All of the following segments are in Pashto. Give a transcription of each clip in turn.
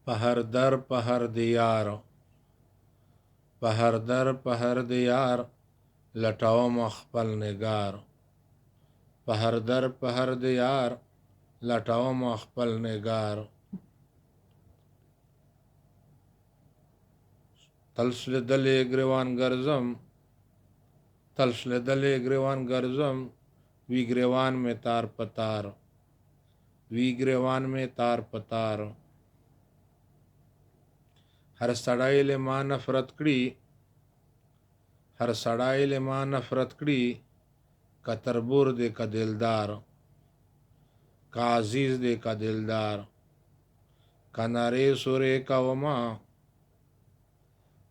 پهر در پهر دیار، پهر در پهر دیار لټوم خپل نگار، پهر در پهر دیار لټوم خپل نگار. تلسلدلې ګریوان ګرځم، تلسلدلې ګریوان ګرځم، وی ګریوان میں تار پتار، وی ګریوان میں تار پتار. هر سړی له ما نفرت کړي، هر سړی له ما نفرت کړي، که تربور دې که دلدار، که عزیز دې که دلدار. که نارې سورې کوما،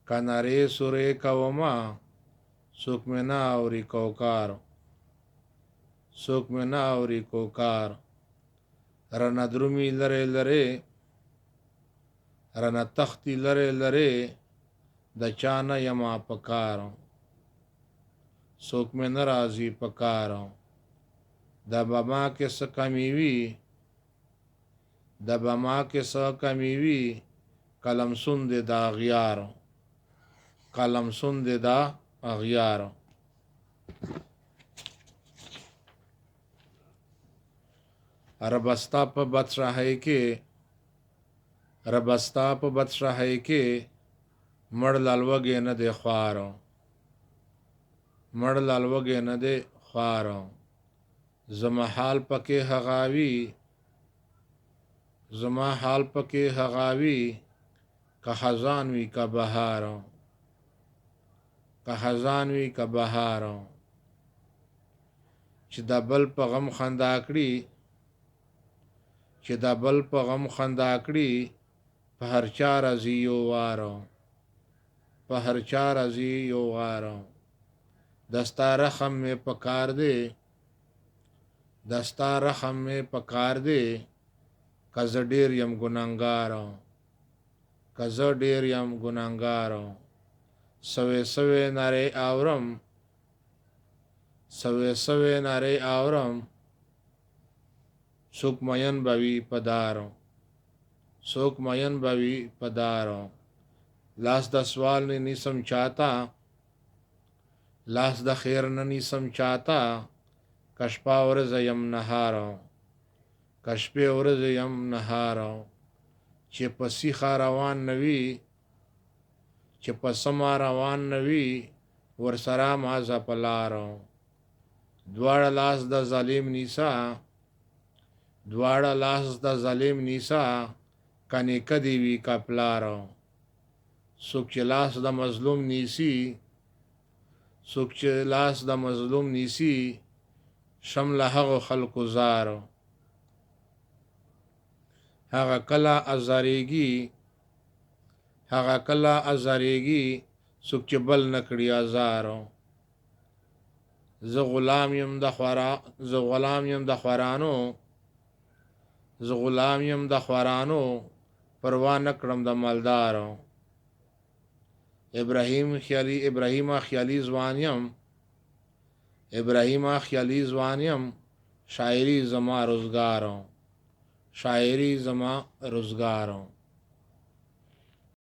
که نارې سورې کوما، څوک مې نه اوري کوکار، څوک مې نه اوري کوکار. رانه درومي لرې لرې، رانه تختی لرې لرې، د چا نه یما پکار، څوک مې نه راځي پکار. د بما کې څه کمی وي، د بما کې څه کمی وي، قلم سون دې دا اغیار، قلم سون دې دا اغیار. ربستا په بدشاهۍ کې، ربستا په بدشاهۍ کې، مړ لالوږې نه دی خوار، مړ لالوږې نه دی خوار. زما حال پکې هغاوي، زما حال پکې هغاوي، که خزان وي که بهار، که خزان وي که بهار. چې د بل په غم خندا کړي، چې د بل په غم خندا کړي، په هر چا راځي یو وار، په هر چا راځي یو وار. دستا رحم مې پکار دی، دستا رحم مې پکار دی، که زه ډېر یم ګنهګار، که زه ډېر یم ګنهګار. سوې سوې نارې اورم، سوې سوې نارې اورم، څوک مین به وي په دار، څوک مین به وي په دار. لاس د سوال نه نیسم چاته، لاس د خیر نه نیسم چاته، که شپه ورځ یم نهار، که شپې ورځ یم نهار. چې په سیخه روان نه وي، چې په سمه روان نه وي، ورسره مازه په لار. دواړه لاس د ظالم نیسه، دواړه لاس د ظالم نیسه، که نیکه دې وي که پلار. څوک چې لاس د مظلوم نیسي، څوک چې لاس د مظلوم نیسي، شمله هغو خلکو زار. هغه کله ازاریږي، هغه کله ازاریږي، څوک چې بل نه کړي ازار. زه غلام یم د خورا، زه غلام یم د خورانو، زه غلام یم د خورانو، پروا نه کړم د مالدارو. ابراهیم خیالي، ابراهیم خیالي ځوان یم، ابراهیم خیالي ځوان یم، شاعري زما روزګارو، شاعري زما روزګارو.